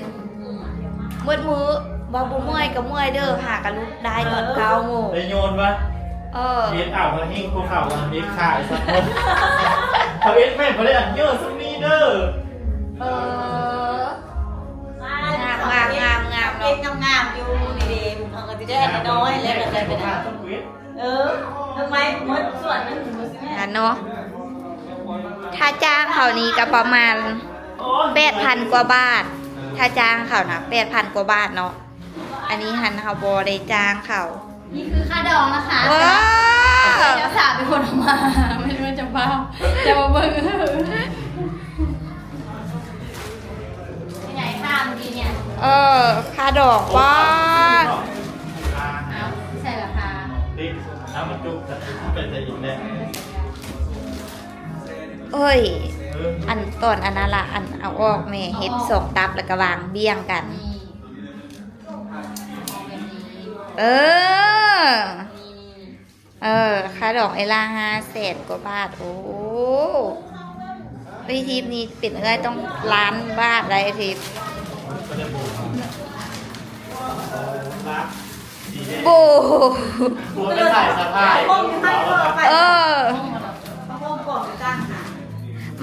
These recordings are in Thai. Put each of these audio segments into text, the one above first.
นมืดมือบ่บ่เมื่อยก็เมื่อยเด้อหากันลุกได้ตอน9 โมง ได้โยนปะเบียดอ่าวมาหิ้งภูเขาเบียดขายสักคนเขาเอ็ดแม่เขาได้อันเยอะสักนี้เด้องามเนาะ งามอยู่นี่เด้มันก็จะได้น้อยแล้วก็จะเป็นทำไมมดส่วนมันถึงสิแม่ เนาะถ้าจ้างเขานี้ก็ประมาณ 8,000 กว่าบาทถ้าจ้างเขานะ 8,000 กว่าบาทเนาะอันนี้หันเขาบ่ได้จ้างเขานี่คือค่าดองนะคะเจ้าสาวเป็นคนออกมาไม่รู้จะเฝ้าจะมาเบิ่งใหญ่ข้ามดีเนี่ยค่าดอกว่าเอาใส่ราคาติ๊กน้ำมันจุกแต่เป็นแต่อีกแล้วเอ้ยอันตอนอันนั้นละอันเอาออกแม่เฮ็ด2 ตับแล้วก็วางเบี้ยงกันค่าดอกไอ้ล่า500,000 กว่าบาทโอ้ไอทีมนี้เป็นอะไรต้องล้านบาทอะไรทีมโบไม่ใส่สะพาย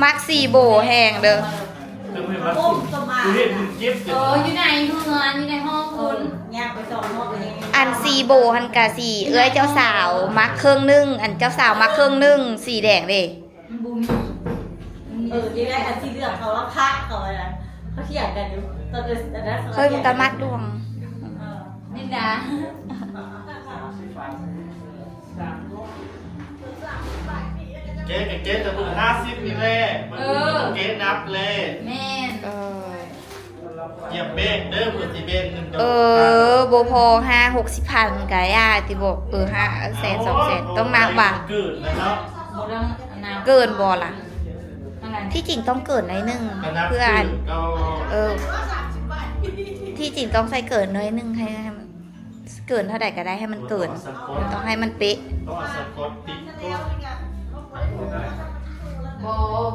มัก4 โบแห้งเด้ออยู่ในเมืองอยู่ในห้องคุณอัน4 โบหันกะ4เอ้ยเจ้าสาวมักครึ่งนึงอันเจ้าสาวมักครึ่งนึงสีแดงเด้ยังได้อันที่เลือกเขาว่าพักเขาอะไรเขาเขียนกันอยู่ตอนนั้นเคยมันกะมัดดวงนิดาเก๊กับเก๊จะเบอร์50นี่แหละมันเก๊นับเลยแม่เหยียบเบงเด้อเบอร์ที่เบงนึงโบพอ5-60 พันกะย่าที่บอก500,000 200,000ต้องนับว่ะเกิดนะเนาะเกินบ่ล่ะที่จริงต้องเกินหน่อยนึงเพื่อนที่จริงต้องใส่เกินหน่อยนึงให้มันเกินเท่าไหร่ก็ได้ให้มันเกินมันต้องให้มันเป๊ะต้องสกอตติ๊กโบ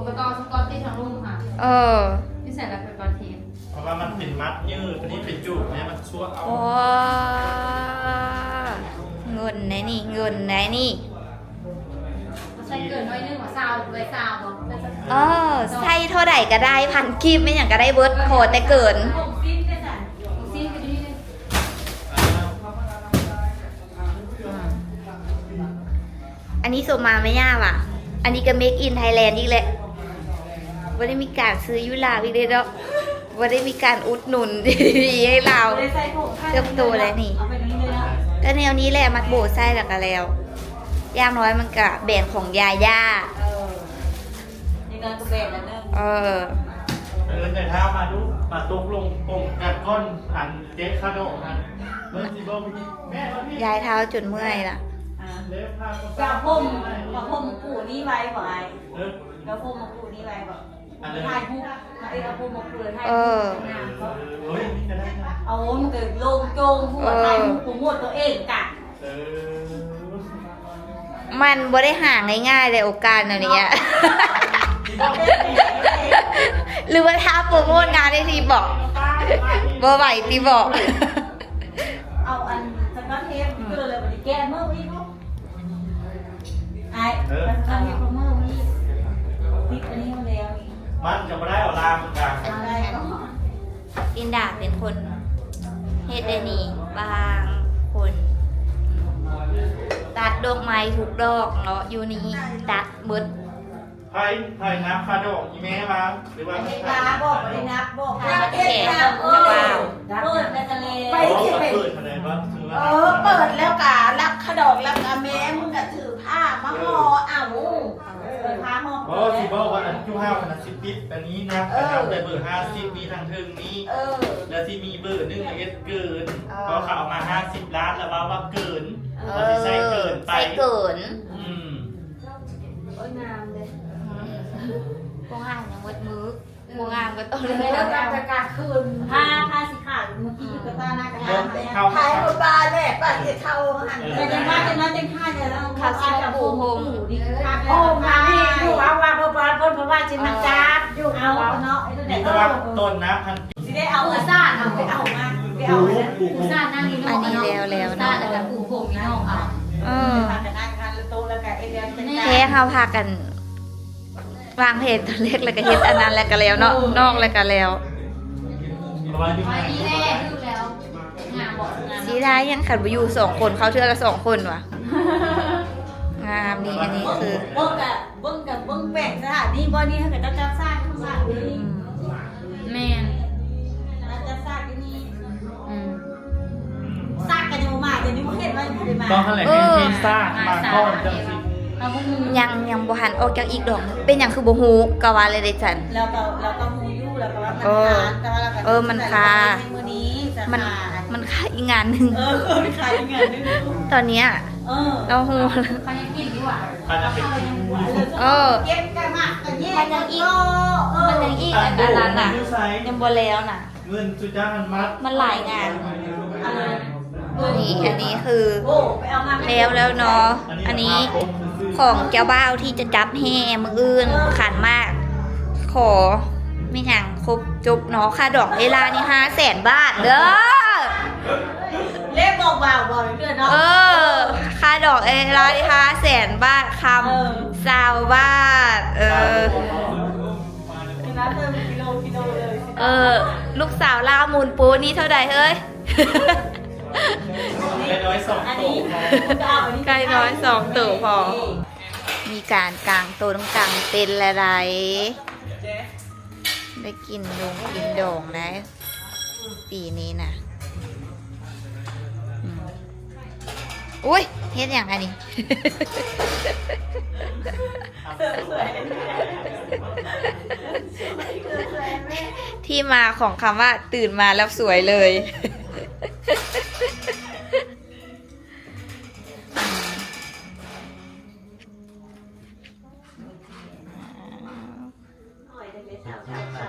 ก็ต้องสกอตตี้ทั้งรุ่มค่ะที่ใส่แล้วเป็นกอทีนเพราะว่ามันเป็นมัดยืดอันนี้เป็นจูบเนี่ยมันชั่วเอาเงินไหนนี่เงินไหนนี่ใส่เกินน้อยนึงหัวซาวเลยซาวบอกใส่เท่าไหร่ก็ได้พันกีบไม่อย่างก็ได้เบิร์ดโคแต่เกินอันนี้ส่งมาไม่ยากว่ะอันนี้ก็ Make in Thailand อีกแหละว่าได้มีการซื้อยุลาอีกเลยเนาะว่าได้มีการอุดหนุนดีให้เราเติบโตแล้วนี่ก็แนวนี้แหละมัดโบไส้แล้วก็แล้วย่างน้อยมันกะแบรนด์ของยาย่านี่ก็แบรนด์แล้วเนอะแต่เท้ามาดูมาตกลงปงกัดก้อนอันเจ๊คาโดนะเบิ้ลซีโบแม่ย้ายเท้าจนเมื่อยล่ะกระพุ่มปู่นี่ไว้บ่ไอ้กระพุ่มปู่นี่ไว้บ่ถ่ายผู้ไอ้กระพุ่มปู่ถ่ายเอามันเกิดโล่งโจงหัวถ่ายผู้หมดตัวเองกะมันบ่ได้ห่างง่ายๆเลยโอกาสแบบนี้หรือว่าท้าโปรโมทงานได้ทีบอกบ่ไหวทีบอกเอาอันสก๊อตเทปก็เลยไปแก้เมื่อวี่ลูกไอ้อันนี้เมื่อวี่ติ๊กอันนี้มาแล้วมันจะไม่ได้เอาลามกลางอินดาเป็นคนเฮ็ดได้นี่บางคนตัดดอกไม้ทุกดอกเนาะอยู่นี่ตัดมืดไผ่นับคาดอกอีแม่มาหรือว่าไม่บอกไม่นับบอกแก่เปิดในทะเลไปเปิดทะเลบ้างเปิดแล้วกะรับขดอกรับกะแม่มึงกะถือผ้ามาห่อผ้าห่อที่บอกว่าอันจุ่ห้าขนาด10 ปิดอันนี้นะแต่เบอร์50มีทางเทิงนี้แล้วที่มีเบอร์1เอสเกินเพราะเขาเอามา50 ล้านแล้วว่าเกินเราจะใช้เกินไปเกินงามเลยพวกงามยังวัดมือพวกงามก็ต้องเลยแล้วการคืนผ้าสีขาว เมื่อกี้อยู่กับตาหน้ากระ เริ่ ทาม เนี่ย เข้า ขายคนบ้านแม่ป้าจะเข้าหัน แต่ยังว่าจะน้อยจะฆ่าเนี่ยแล้ว เขาสิมาปูโฮม ดีฆ่า โอ้มาให้อยู่เอาว่าบ่บ่เพิ่นเพราะว่าสิมาจับอยู่ เอา เอา เนาะไอ้ นี่ เด็ก ก็ว่าต้นนะพัน สิได้เอาซ่าเอาไปเอามาไปเอา ปลูก ปูซ่านั่งนี่น้อง อันนี้แล้ว ซ่า เนาะ แล้วก็ปูโฮมนี่น้องเอา พากันนั่งกันโตแล้วก็ไอ้เดือนเป็น แค่เฮาพากัน วางเพจตัวเล็กแล้วก็เฮ็ดอันนั้นแล้วก็แล้วเนาะนอกแล้วก็แล้ว เพราะว่าที่ ไว้ ไหน นี่แน่ดูแล้วงามบอกงาม สีได้ยังขันไปอยู่2 คนเขาเทื่อละ2 คนวะงามนี่อันนี้คือ เบิ้งกับเบิ้งแปลงสถานนี่บ่นี่ถ้าเกิดจะสร้างข้างหลังนี่ แม่น จะสร้างที่นี่ อืม สร้างกันยังมาจะนี่บ่เห็นว่าจะมา ต้องเท่าไหร่ให้พิซซ่ามาก้อนจังสิ เอาพวกมึง ยังบ่หันออกจากอีกดอก เป็นหยังคือบ่ฮู้ก็ว่าเลยได้จัน แล้วก็มูยู่แล้วก็ว่ามันคานแต่ว่าเราก็ มันคา มื้อนี้จะ มัน คา มันค่าอีกงานหนึง มันคายังไงนึง ตอนเนี้ย เราฮู้ เขายังกินดีกว่า พันจะเป็น เก็บกันมากกันแย่ มันยังอีกอันนั้นน่ะยังบ่แล้วน่ะ เงินจุจ้ามันมัด มันหลายงาน อะไร นี่อันนี้คือ โอ้ไปเอามา แล้วเนาะอันนี้ของเจ้าบ่าวที่จะจับแห่มื้ออื่นขันมาก ขอไม่หยังครบจบเนาะค่าดอกเวลานี่500,000 บาทเด้อ เล็บบอกว่าบอกเพื่อนเนาะ ค่าดอกเวลานี่500,000 บาทคำ20 บาทน้ำเติมกิโลเลย ลูกสาวลาวมูลปูนี่เท่าใดเฮ้ย ได้น้อยสอง อัน โต นี้ ไก่น้อย2ตัวพอ มีการกางตัวต้องกางเต็นท์อะไรได้กินกินโด่งนะปีนี้นะอุ้ยเฮ็ดอย่างอันนี้ ที่มาของคำว่าตื่นมาแล้วสวยเลย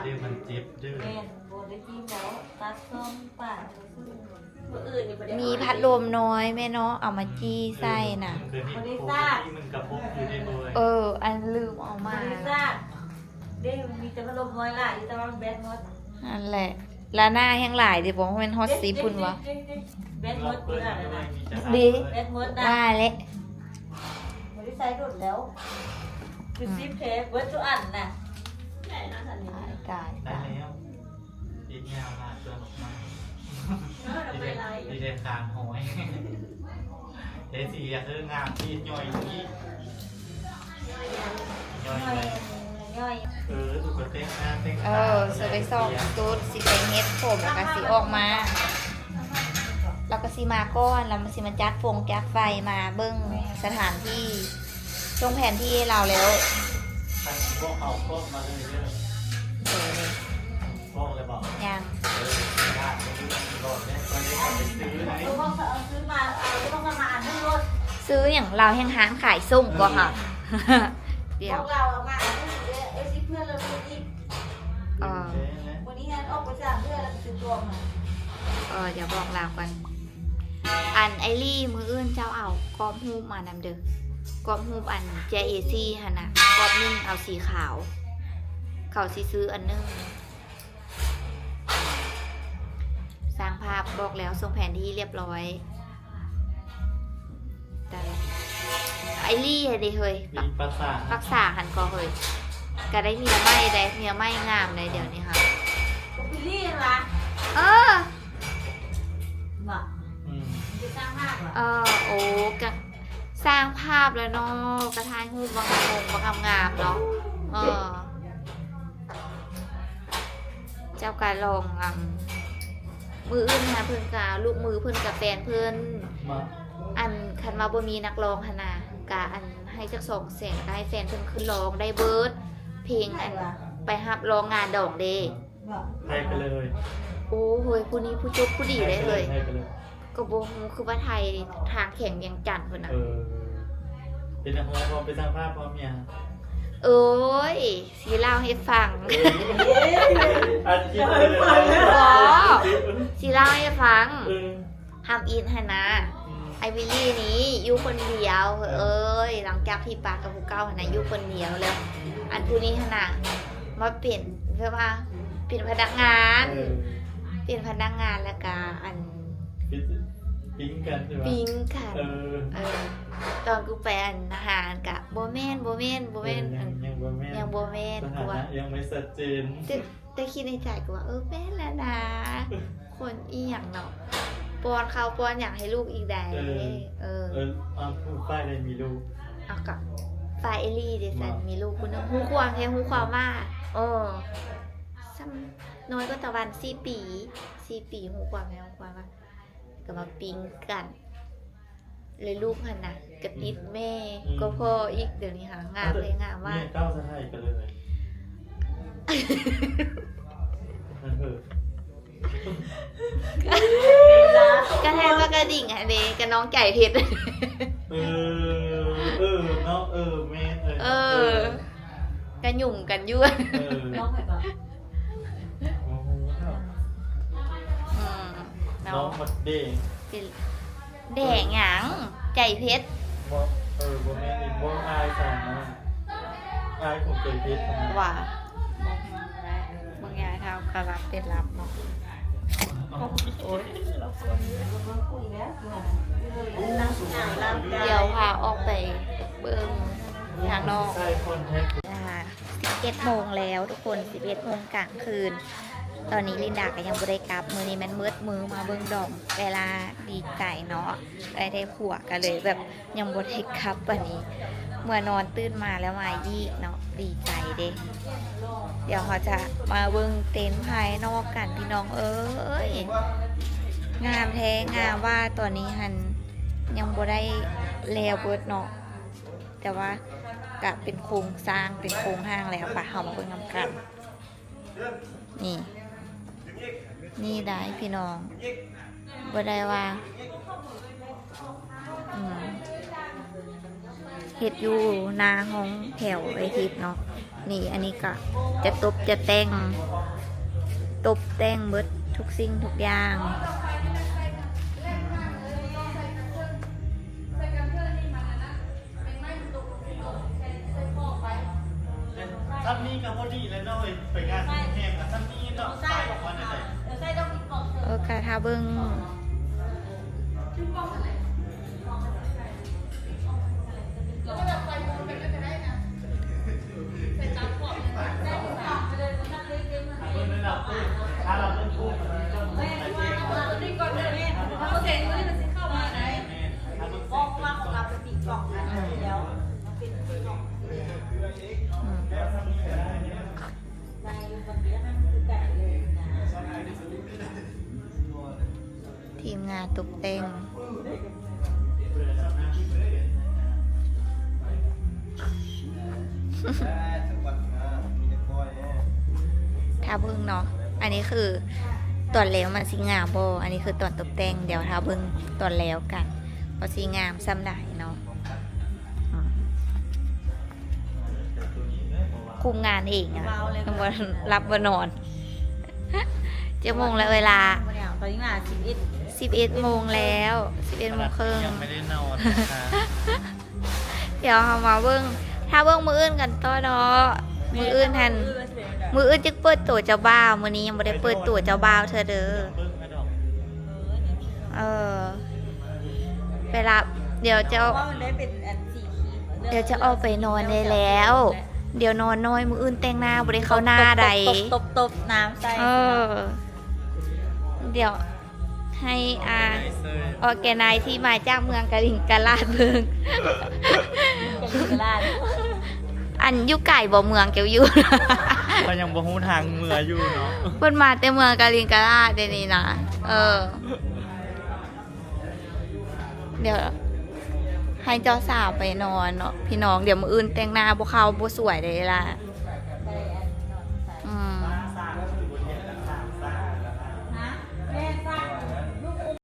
ดื้อมันเจ็บดื้อ แม่โบได้กินแล้วตัดส้มป่าอื่นนี่ มีพัดลมน้อยแม่เนาะเอามาจี้ไส้น่ะ เดี๋ยวนี้โคที่มันกระพกอยู่ในโดย อันลืมเอามา ไม่ทราบเด้มีแต่พัดลมน้อยล่ะอีตะวันแบดมด นั่นแหละแล้วหน้าแห้งหลายเดี๋ยวบอกว่าเป็นฮอตซีพุ่นวะ แบดมดคืออะไรนะ ดี แบดมดนะ ว่าเละ บริษัทดุดแล้วคือซิปเทปเวิร์ดทุกอันน่ะใหญ่นะสันนี้ กาย ได้แล้วอีกยาวมาเติมออกมาดีเดคางหอยเดสีคืองามที่ย่อยที่ย่อยไป ย่อย ถูกกระเต้งหน้าเต้ง สไปซองตูดสีไปเฮ็ดผมแล้วก็สีออกมาแล้วก็สีมาก้อนแล้วมันสีมาจัดฟงจัดไฟมาเบิ้งสถานที่ตรงแผนที่เราแล้ว พวกเขาพวกมาเลยเยอะ เออ พวกเลยบอก ยัง ได้ไม่รู้หลอดเนี่ยตอนนี้เขาไปซื้อไหน ต้องซื้อมาต้องมาอ่านทั้งรถ ซื้ออย่างเราแห้งหานขายส่งก็ค่ะ เดี๋ยว พวกเราเอามาอ่านทั้งรถเอซิเพื่อนเราพูดอีก วันนี้งานออกไปจากเพื่อนแล้วซื้อตัวมา เดี๋ยวบอกลากันอันไอรี่มืออื่นเจ้าเอากรอบฮูปมานำเด้อกรอบฮูปอันเจเอซี่ฮะนะกรอบนึงเอาสีขาว เขาสิซื้ออันนึงสร้างภาพบอกแล้วส่งแผนที่เรียบร้อยแต่ไอรี่เด้เฮ้ย มีภาษา รักษาหันก็เฮ้ยก็ได้เมียไม่ได้เมียไม่งามเลยเดี๋ยวนี้ค่ะ บิลลี่ยังไง บอก จะสร้างภาพเหรอ โอ้กะสร้างภาพแล้วเนาะกระทายหูปบางงามเนาะเจ้ากาลองมืออื่นค่ะเพื่อนกาลูกมือเพื่อนกับแฟนเพื่อนอันคันมาบ่มีนักร้องขนาดกาอันให้จัก200,000ก็ให้แฟนเพื่อนขึ้นร้องได้เบิร์ดเพลงอันไปฮับร้องงานดอกเดย์ บอก ให้ไปเลย โอ้เฮ้ยผู้นี้ผู้จุบผู้ดีได้เลย ให้ไปเลย ก็บ่ฮู้คือว่าไทยทางแข่งเวียงจันทน์เพิ่นน่ะ เป็นนักร้องพร้อมเป็นสร้างภาพพร้อมเนี่ย บ โอ้ยสีเล่าให้ฟัง อันกินเลย บอสีเล่าให้ฟัง เออ ทำอินฮะนะไอวิลลี่นี้อยู่คนเดียว เอ้ยหลังจากที่ปากกับผู้เก้าฮะนะอยู่คนเดียวแล้ว อันผู้นี้ฮะนะมาเปลี่ยนเพื่อว่าเปลี่ยนพนักงาน เปลี่ยนพนักงานแล้วก็อัน ปิ้งกันใช่ไหม ปิ้งค่ะ เออ ตอนกูไปอันอาหารกะโบเมนอัน ยังบ่แม่น ยังโบเมน ส กู ถา ว่า นะยังไม่ชัดเจน แต่คิดในใจกูว่าแม่นแล้วนะ คนอีหยังเนาะป้อนข้าวป้อนอย่างให้ลูกอีกได้เอาผู้ป้ายเลยมีลูก เอากับฝ่ายเอลี่เดซันมีลูกคุณนึงหูความแท้หูความว่าซ้ำน้อยก็ตะวัน4 ปีหูความแท้หูความว่าก็มาปิ้งกันเลยลูกหันน่ะกระติดแม่ก็พ่ออีกเดี๋ยวนี้หางามเลยงามว่า เนี่ยก้าวสะไทยกันเลยมันเถอะ กระแทกว่ากระดิ่งอะเดกับน้องไก่เพชร เนาะแม่ กระหยุ่มกันยั่ว น้องไปก่อน น้องหมดเด้ง แดงหยังไก่เพชร บ่แม่อีกบ่อายสองนะอายของเกิดเพชร ว่าบางอย่างเท่ากระรับเป็นรับเนาะ เดี๋ยวพาออกไปเบิ่งทางนอก ใช่คนแท้ 11 โมงแล้วทุกคน 11 โมงกลางคืน ตอนนี้ลินดาก็ยังบ่ได้กลับ มื้อนี้มันมืดมือมาเบิ่งดอกเวลาดีใจเนาะได้ผัวกันเลยแบบยังบ่ได้กลับวันนี้ เมื่อนอนตื่นมาแล้วมายี่เนาะดีใจเด้ เดี๋ยวเขาจะมาเบิ่งเต็นท์ภายนอกกันพี่น้องเอ้ยงามแท้งามว่าตอนนี้หันยังบ่ได้แล้วเบิดเนาะแต่ว่าก็เป็นโครงสร้างเป็นโครงห้างแล้วปะเฮามาเบิ่งนำกันนี่ได้พี่น้องบ่ได้ว่าเฮ็ดอยู่หน้าห้องแถวไอทิพย์เนาะนี่อันนี้ก็จะตบจะแต่งเบิดทุกสิ่งทุกอย่าง ท่านนี้กับพอดีแล้วเนาะไปงานแห่งกับท่านนี้เนาะใช่บอกว่าไหน ใส่ต้องกินกล่อง กะถ้าเบิ่งทีมงานตกแต่งถ้าเบิ่งเนาะอันนี้คือตอนแล้วมันสิงามบ่อันนี้คือตอนตกแต่งเดี๋ยวถ้าเบิ่งตอนแล้วกันว่าสิงามซ้ำได้เนาะคุมงานเองอะบ่รับบ่นอนจะโมงแล้วเวลา ตอนนี้มา11 โมงแล้ว 11 โมงครึ่ง ยังไม่ได้นอนนะคะ เดี๋ยวเรามาเบิ่งถ้าเบิ่งมืออื่นกันต่อเนาะมืออื่นทันมืออื่นจึงเปิดตัวเจ้าบ่าวมื้อนี้ยังบ่ได้เปิดตัวเจ้าบ่าวเธอเด้อเวลาเดี๋ยวจะออกไปนอนได้แล้ว เดี๋ยวนอนน้อยมืออื่นแต่งหน้าบ่ได้เข้าหน้าใด ตบน้ำใส่ เดี๋ยวให้ออร์แกไนซ์ที่มาจากเมืองกะลิงกะลาดเบิ่ง อันอยู่ไก่บ่เมืองเกี่ยวอยู่ เขายังบ่ฮู้ทางเมืออยู่เนาะ เพิ่นมาแต่เมืองกาลิงกาลาดเดี๋ยวนี้นะเดี๋ยวให้เจ้าสาวไปนอนเนาะพี่น้องเดี๋ยวมื้ออื่นแต่งหน้าบ่เข้าบ่สวยเลยล่ะ